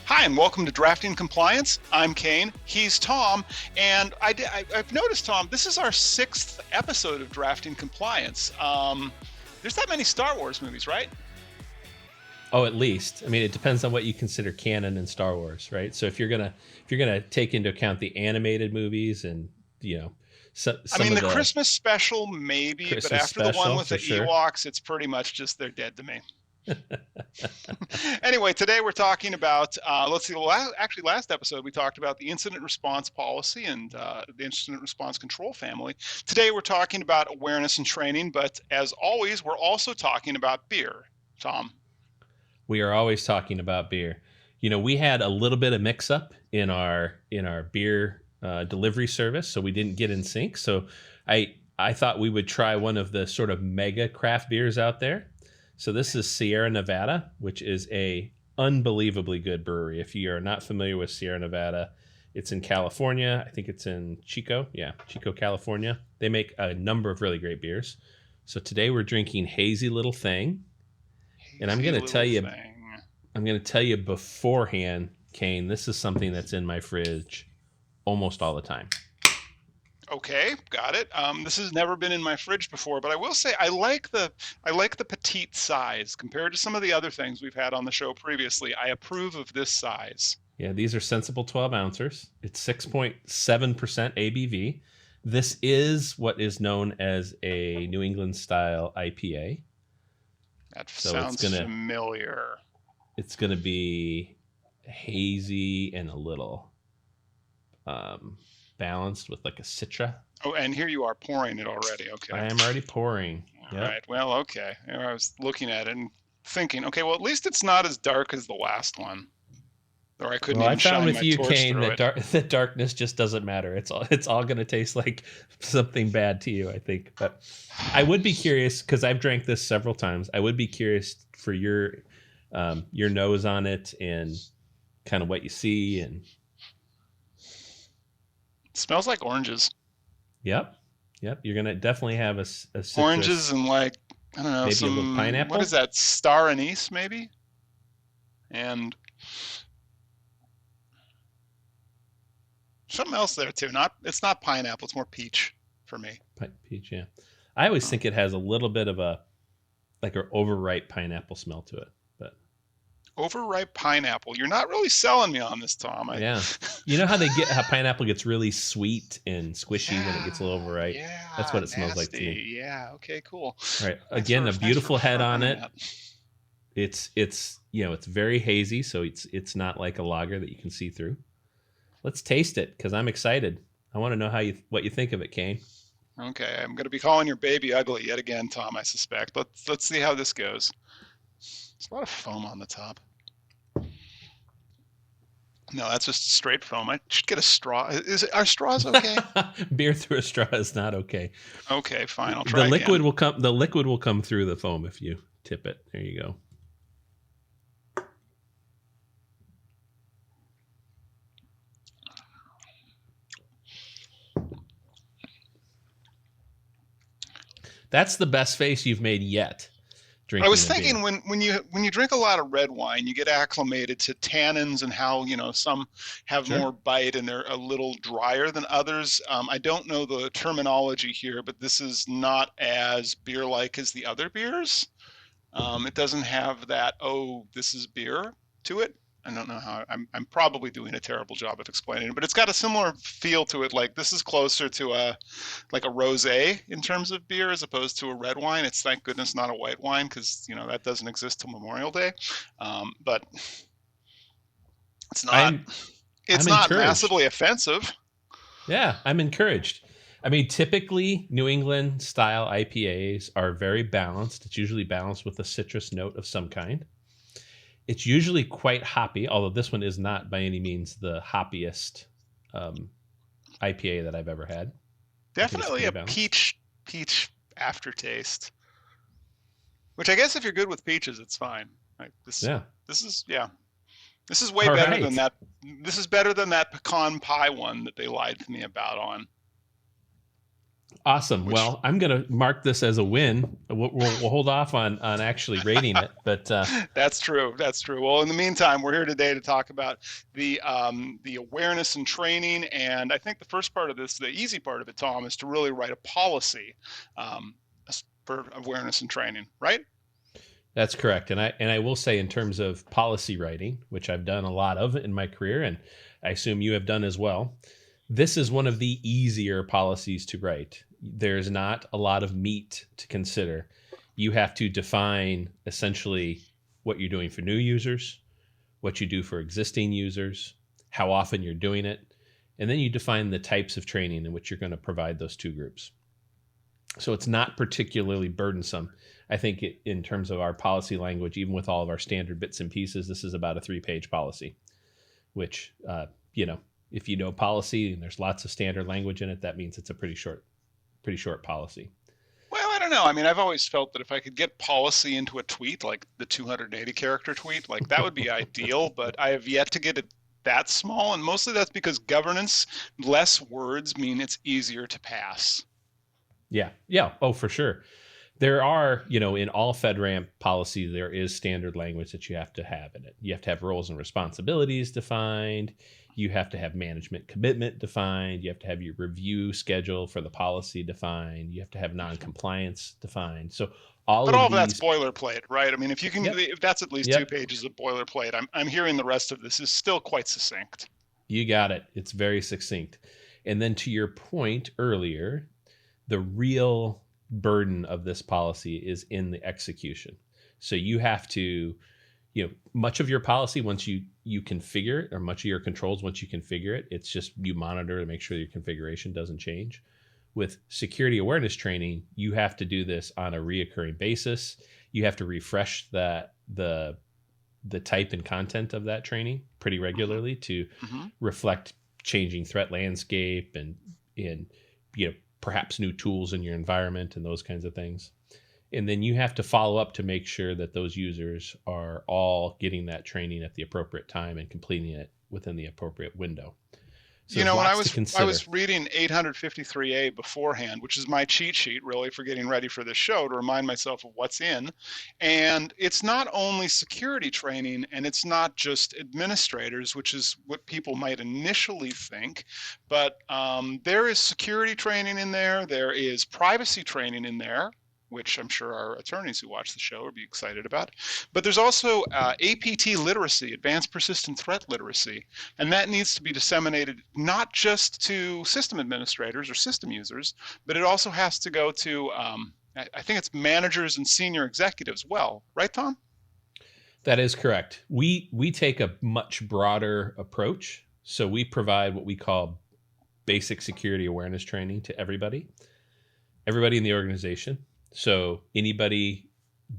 Hi, and welcome to Drafting Compliance. I'm Kane. He's Tom. And I've noticed, Tom, this is our 6th episode of Drafting Compliance. There's that many Star Wars movies, right? Oh, at least. I mean, it depends on what you consider canon in Star Wars, right? So if you're gonna take into account the animated movies and some the Christmas special maybe, Christmas but after the one with the sure. Ewoks, it's pretty much just they're dead to me. Anyway, today we're talking about, last episode we talked about the incident response policy and the incident response control family. Today we're talking about awareness and training, but as always, we're also talking about beer. Tom? We are always talking about beer. We had a little bit of mix up in our beer delivery service, so we didn't get in sync. So I thought we would try one of the sort of mega craft beers out there. So this is Sierra Nevada, which is a unbelievably good brewery. If you are not familiar with Sierra Nevada, it's in California. I think it's in Chico, California. They make a number of really great beers. So today we're drinking Hazy Little Thing, and I'm going to tell you beforehand, Kane, this is something that's in my fridge almost all the time. Okay, got it. This has never been in my fridge before, but I will say I like the petite size compared to some of the other things we've had on the show previously. I approve of this size. Yeah, these are sensible 12 ounces. It's 6.7% ABV. This is what is known as a New England style IPA. That sounds familiar. It's going to be hazy and a little balanced with like a citra. Oh, and here you are pouring it already. Okay. I am already pouring. All right. Well, okay. I was looking at it and thinking, okay, well, at least it's not as dark as the last one. Or I couldn't even shine my torch through it. I found with you, Kane, that darkness just doesn't matter. It's all going to taste like something bad to you, I think. But I would be curious, because I've drank this several times. I would be curious for your nose on it and kind of what you see. And it smells like oranges. Yep. You're gonna definitely have a citrus, oranges and I don't know, maybe a little pineapple. What is that? Star anise, maybe, and something else there too. It's not pineapple. It's more peach for me. Peach, yeah. I always think it has a little bit of an overripe pineapple smell to it. Overripe pineapple. You're not really selling me on this, Tom. Yeah. You know how how pineapple gets really sweet and squishy when it gets a little overripe? Yeah. That's what it smells like to me. Yeah. Okay, cool. All right. Again, a beautiful head on it. It's very hazy, so it's not like a lager that you can see through. Let's taste it, because I'm excited. I want to know what you think of it, Kane. Okay, I'm going to be calling your baby ugly yet again, Tom, I suspect. Let's see how this goes. There's a lot of foam on the top. No, that's just straight foam. I should get a straw. Are straws okay? Beer through a straw is not okay. Okay, fine. I'll try. The liquid will come through the foam if you tip it. There you go. That's the best face you've made yet. I was thinking when you drink a lot of red wine, you get acclimated to tannins and how some have more bite and they're a little drier than others. I don't know the terminology here, but this is not as beer-like as the other beers. It doesn't have that this is beer to it. I don't know how. I'm probably doing a terrible job of explaining it, but it's got a similar feel to it. Like this is closer to a rosé in terms of beer as opposed to a red wine. It's thank goodness not a white wine, because that doesn't exist till Memorial Day. But it's not. It's not massively offensive. Yeah, I'm encouraged. I mean, typically New England style IPAs are very balanced. It's usually balanced with a citrus note of some kind. It's usually quite hoppy, although this one is not by any means the hoppiest IPA that I've ever had. Definitely a peach aftertaste, which I guess if you're good with peaches, it's fine. This is way better than that. This is better than that pecan pie one that they lied to me about on. Awesome. Which Well, I'm going to mark this as a win. We'll hold off on actually rating it, but that's true. That's true. Well, in the meantime, we're here today to talk about the awareness and training. And I think the first part of this, the easy part of it, Tom, is to really write a policy um, for awareness and training, right? that's correct. And I will say, in terms of policy writing, which I've done a lot of in my career, and I assume you have done as well, this is one of the easier policies to write. There's not a lot of meat to consider. You have to define essentially what you're doing for new users, what you do for existing users, how often you're doing it, and then you define the types of training in which you're going to provide those two groups. So it's not particularly burdensome. I think in terms of our policy language, even with all of our standard bits and pieces, this is about a 3-page policy, which, if you know policy and there's lots of standard language in it, that means it's a pretty short policy. Well, I don't know. I mean, I've always felt that if I could get policy into a tweet, like the 280 character tweet, like that would be ideal, but I have yet to get it that small. And mostly that's because governance, less words mean it's easier to pass. Yeah. Yeah. Oh, for sure. There are, in all FedRAMP policy, there is standard language that you have to have in it. You have to have roles and responsibilities defined. You have to have management commitment defined. You have to have your review schedule for the policy defined. You have to have non-compliance defined. So all But all of of that's these, boilerplate, right? I mean, if you can, yep, if that's at least 2 yep, pages of boilerplate, I'm hearing the rest of this is still quite succinct. you got it. It's very succinct. And then to your point earlier, the real burden of this policy is in the execution. So you have to, much of your policy, once you configure it, or much of your controls, once you configure it, it's just you monitor to make sure your configuration doesn't change. With security awareness training, you have to do this on a reoccurring basis. You have to refresh the type and content of that training pretty regularly to reflect changing threat landscape and perhaps new tools in your environment and those kinds of things. And then you have to follow up to make sure that those users are all getting that training at the appropriate time and completing it within the appropriate window. So when I was reading 853A beforehand, which is my cheat sheet really for getting ready for this show to remind myself of what's in. And it's not only security training and it's not just administrators, which is what people might initially think, but there is security training in there. There is privacy training in there, which I'm sure our attorneys who watch the show will be excited about. But there's also APT literacy, advanced persistent threat literacy, and that needs to be disseminated not just to system administrators or system users, but it also has to go to, I think it's managers and senior executives well, right, Tom? That is correct. We take a much broader approach. So we provide what we call basic security awareness training to everybody in the organization. So anybody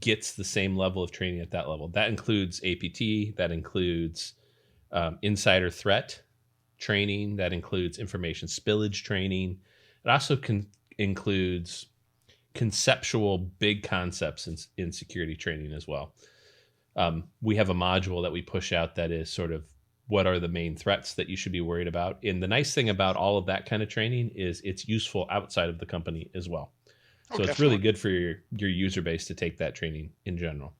gets the same level of training at that level. That includes APT, that includes insider threat training, that includes information spillage training. It also includes conceptual big concepts in security training as well. We have a module that we push out that is sort of what are the main threats that you should be worried about. And the nice thing about all of that kind of training is it's useful outside of the company as well. So it's really good for your user base to take that training in general.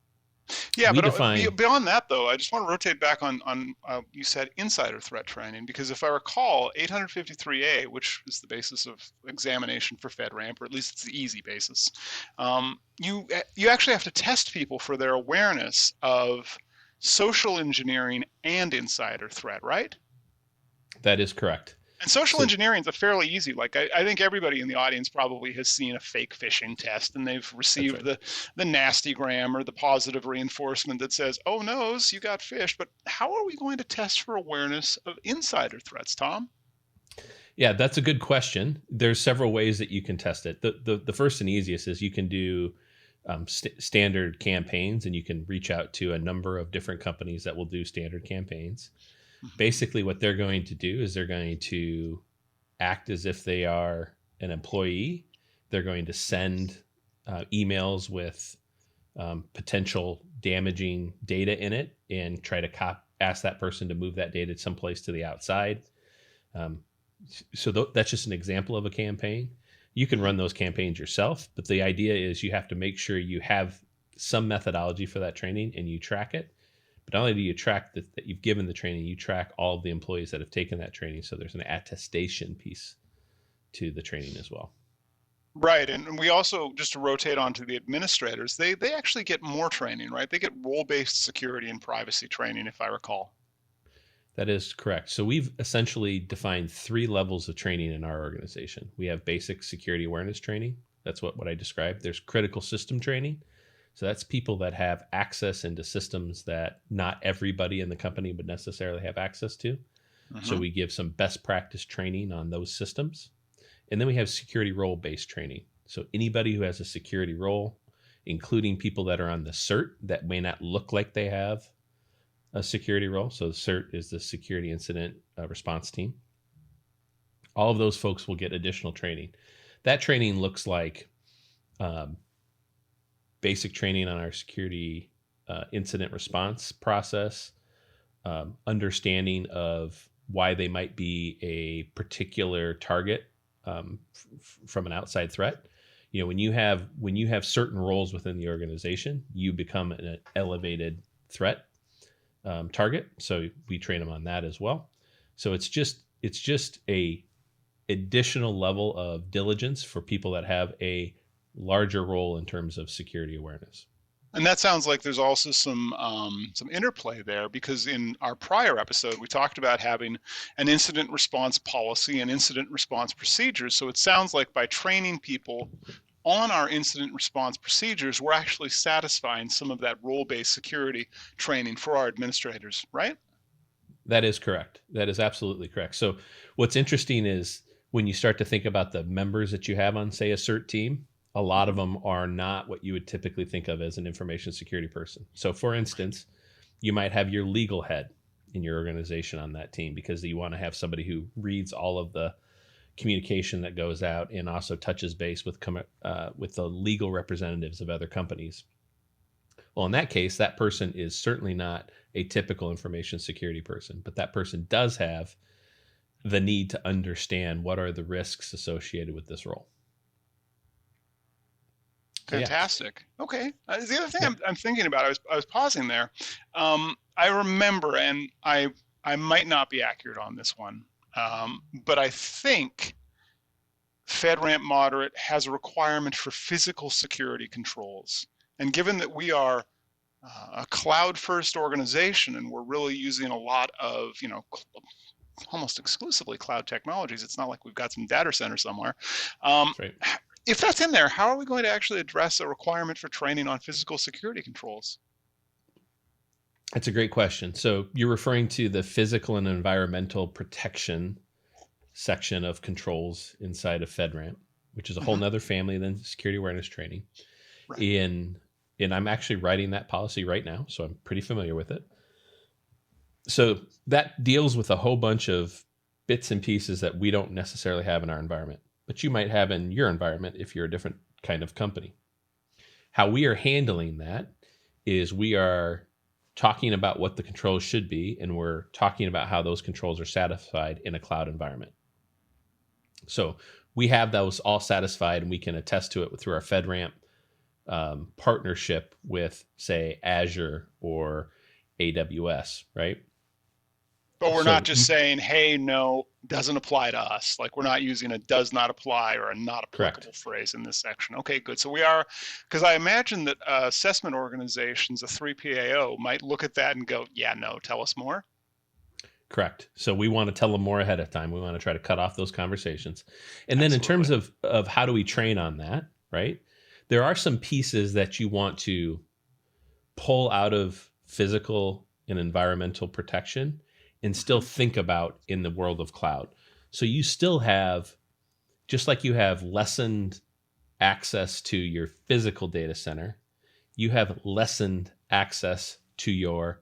Yeah, but beyond that, though, I just want to rotate back on you said insider threat training, because if I recall, 853A, which is the basis of examination for FedRAMP, or at least it's the easy basis, you actually have to test people for their awareness of social engineering and insider threat, right? That is correct. And social engineering is a fairly easy, like I think everybody in the audience probably has seen a fake phishing test and they've received the nasty gram or the positive reinforcement that says, oh no, you got phished. But how are we going to test for awareness of insider threats, Tom? Yeah, that's a good question. There's several ways that you can test it. The first and easiest is you can do standard campaigns, and you can reach out to a number of different companies that will do standard campaigns. Basically, what they're going to do is they're going to act as if they are an employee. They're going to send emails with potential damaging data in it and try to ask that person to move that data someplace to the outside. So that's just an example of a campaign. You can run those campaigns yourself, but the idea is you have to make sure you have some methodology for that training and you track it. But not only do you track that you've given the training, you track all of the employees that have taken that training. So there's an attestation piece to the training as well. Right, and we also, just to rotate onto the administrators, they actually get more training, right? They get role-based security and privacy training, if I recall. That is correct. So we've essentially defined 3 levels of training in our organization. We have basic security awareness training. That's what I described. There's critical system training. So that's people that have access into systems that not everybody in the company would necessarily have access to. So we give some best practice training on those systems. And then we have security role-based training. So anybody who has a security role, including people that are on the CERT that may not look like they have a security role. So the CERT is the Security Incident Response Team. All of those folks will get additional training. That training looks like basic training on our security incident response process, understanding of why they might be a particular target from an outside threat. You know, when you have certain roles within the organization, you become an elevated threat target. So we train them on that as well. So it's just a additional level of diligence for people that have a larger role in terms of security awareness. And that sounds like there's also some interplay there, because in our prior episode, we talked about having an incident response policy and incident response procedures. So it sounds like by training people on our incident response procedures, we're actually satisfying some of that role-based security training for our administrators, right? That is correct. That is absolutely correct. So what's interesting is when you start to think about the members that you have on, say, a CERT team, a lot of them are not what you would typically think of as an information security person. So for instance, you might have your legal head in your organization on that team because you want to have somebody who reads all of the communication that goes out and also touches base with the legal representatives of other companies. Well, in that case, that person is certainly not a typical information security person, but that person does have the need to understand what are the risks associated with this role. Fantastic. Yeah. Okay. The other thing I'm thinking about, I was pausing there. I remember, and I might not be accurate on this one, but I think FedRAMP Moderate has a requirement for physical security controls. And given that we are a cloud-first organization and we're really using a lot of, almost exclusively cloud technologies, it's not like we've got some data center somewhere. Right. If that's in there, how are we going to actually address a requirement for training on physical security controls? That's a great question. So you're referring to the physical and environmental protection section of controls inside of FedRAMP, which is a whole nother family than security awareness training. Right. And I'm actually writing that policy right now, so I'm pretty familiar with it. So that deals with a whole bunch of bits and pieces that we don't necessarily have in our environment, but you might have in your environment if you're a different kind of company. How we are handling that is we are talking about what the controls should be, and we're talking about how those controls are satisfied in a cloud environment. So we have those all satisfied, and we can attest to it through our FedRAMP partnership with, say, Azure or AWS, right? But we're not just saying, hey, no, doesn't apply to us. Like, we're not using a does not apply or a not applicable phrase in this section. Okay, good. So we are, because I imagine that assessment organizations, a 3PAO, might look at that and go, yeah, no, tell us more. Correct. So we want to tell them more ahead of time. We want to try to cut off those conversations. And then in terms of how do we train on that, right? There are some pieces that you want to pull out of physical and environmental protection and still think about in the world of cloud. So you still have, just like you have lessened access to your physical data center, you have lessened access to your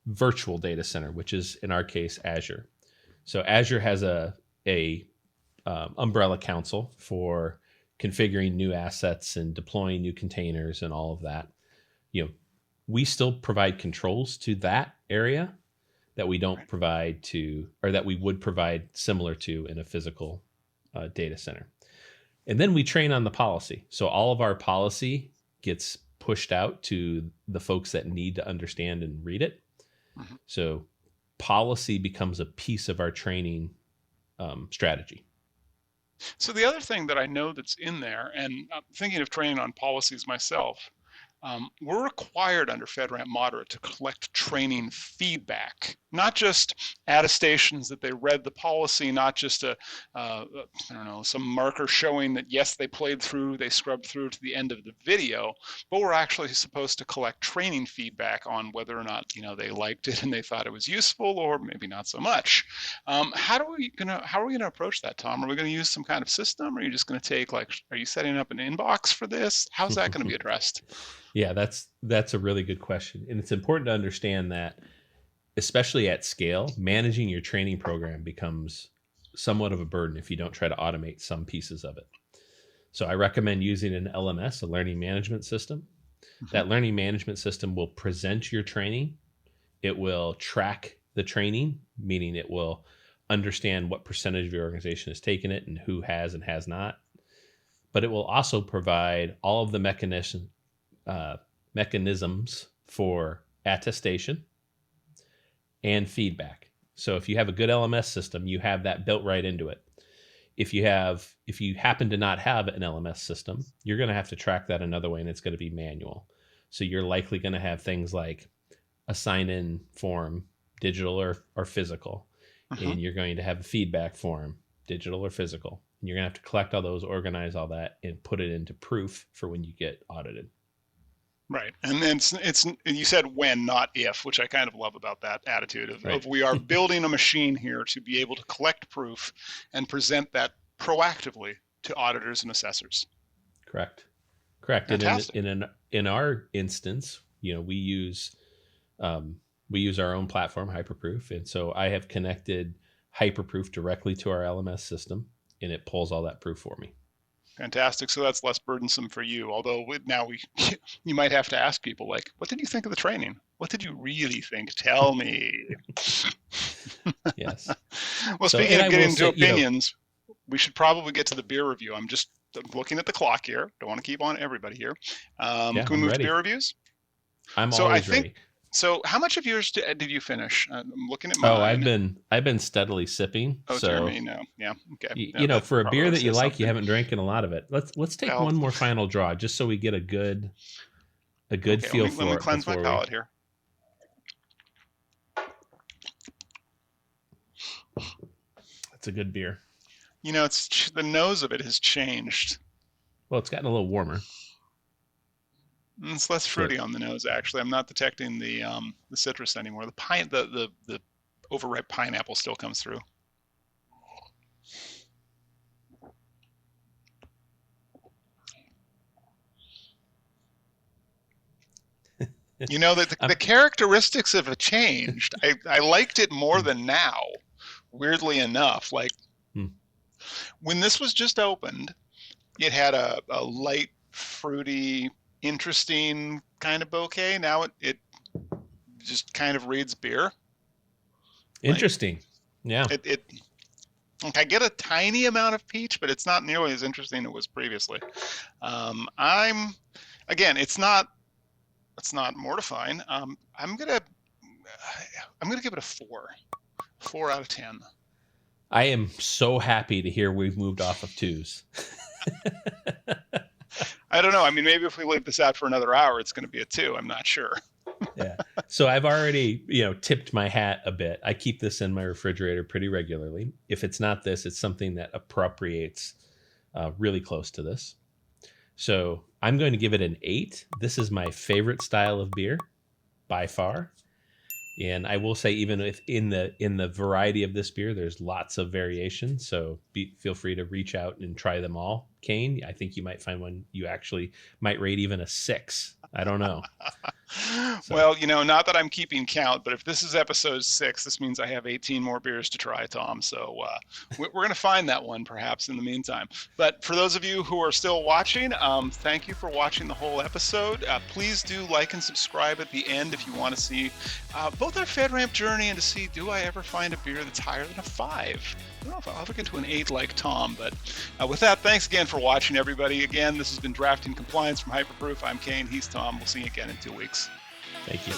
virtual data center, which is in our case Azure. So Azure has a umbrella council for configuring new assets and deploying new containers and all of that. We still provide controls to that area that we don't provide to, or that we would provide similar to in a physical data center. And then we train on the policy. So all of our policy gets pushed out to the folks that need to understand and read it. Mm-hmm. So policy becomes a piece of our training strategy. So the other thing that I know that's in there, and I'm thinking of training on policies myself, we're required under FedRAMP Moderate to collect training feedback, not just attestations that they read the policy, not just I don't know, some marker showing that yes, they played through, they scrubbed through to the end of the video, but we're actually supposed to collect training feedback on whether or not, you know, they liked it and they thought it was useful, or maybe not so much. How are we gonna approach that, Tom? Are we gonna use some kind of system? Or are you just gonna take, like, are you setting up an inbox for this? How's that gonna be addressed? Yeah, that's a really good question. And it's important to understand that, especially at scale, managing your training program becomes somewhat of a burden if you don't try to automate some pieces of it. So I recommend using an LMS, a learning management system. Mm-hmm. That learning management system will present your training. It will track the training, meaning it will understand what percentage of your organization has taken it and who has and has not. But it will also provide all of the mechanisms for attestation and feedback. So if you have a good LMS system, you have that built right into it. If you happen to not have an LMS system, you're going to have to track that another way, and it's going to be manual. So you're likely going to have things like a sign-in form, digital or physical, and you're going to have a feedback form, digital or physical. And you're going to have to collect all those, organize all that, and put it into proof for when you get audited. Right. And then it's you said when, not if, which I kind of love about that attitude of we are building a machine here to be able to collect proof and present that proactively to auditors and assessors. Correct. Fantastic. And in our instance, you know, we use our own platform, Hyperproof. And so I have connected Hyperproof directly to our LMS system, and it pulls all that proof for me. Fantastic. So that's less burdensome for you. Although you might have to ask people, like, what did you think of the training? What did you really think? Tell me. Yes. Well, speaking of getting into opinions, we should probably get to the beer review. I'm looking at the clock here. Don't want to keep on everybody here. Can we move to beer reviews? I'm always ready. So how much of yours did you finish? I'm looking at mine. I've been steadily sipping. Oh, so me, no. Yeah. Okay. You know, for a beer that you like, something. You haven't drank a lot of it. Let's take one more final draw, just so we get a good feel for it. Let me cleanse my palate here. That's a good beer. You know, it's the nose of it has changed. Well, it's gotten a little warmer. It's less fruity on the nose, actually. I'm not detecting the citrus anymore. The overripe pineapple still comes through. You know, the characteristics have changed. I liked it more than now, weirdly enough. Like, when this was just opened, it had a light, fruity, interesting kind of bouquet. Now it just kind of reads beer. Interesting. Yeah. I get a tiny amount of peach, but it's not nearly as interesting as it was previously. It's not mortifying. I'm gonna give it a 4 out of 10. I am so happy to hear we've moved off of 2s. I don't know. I mean, maybe if we leave this out for another hour, it's going to be a 2. I'm not sure. Yeah. So I've already, tipped my hat a bit. I keep this in my refrigerator pretty regularly. If it's not this, it's something that appropriates really close to this. So I'm going to give it an 8. This is my favorite style of beer by far. And I will say, even if in the variety of this beer, there's lots of variation. So feel free to reach out and try them all. Kane, I think you might find one you actually might rate even a 6. I don't know. So. Well, not that I'm keeping count, but if this is episode 6, this means I have 18 more beers to try, Tom. So we're going to find that one perhaps in the meantime. But for those of you who are still watching, thank you for watching the whole episode. Please do like and subscribe at the end if you want to see both our FedRAMP journey and to see, do I ever find a beer that's higher than a 5? I don't know if I'll ever get to an 8 like Tom, but with that, thanks again for watching, everybody. Again, this has been Drafting Compliance from Hyperproof. I'm Kane. He's Tom. We'll see you again in 2 weeks. Thank you.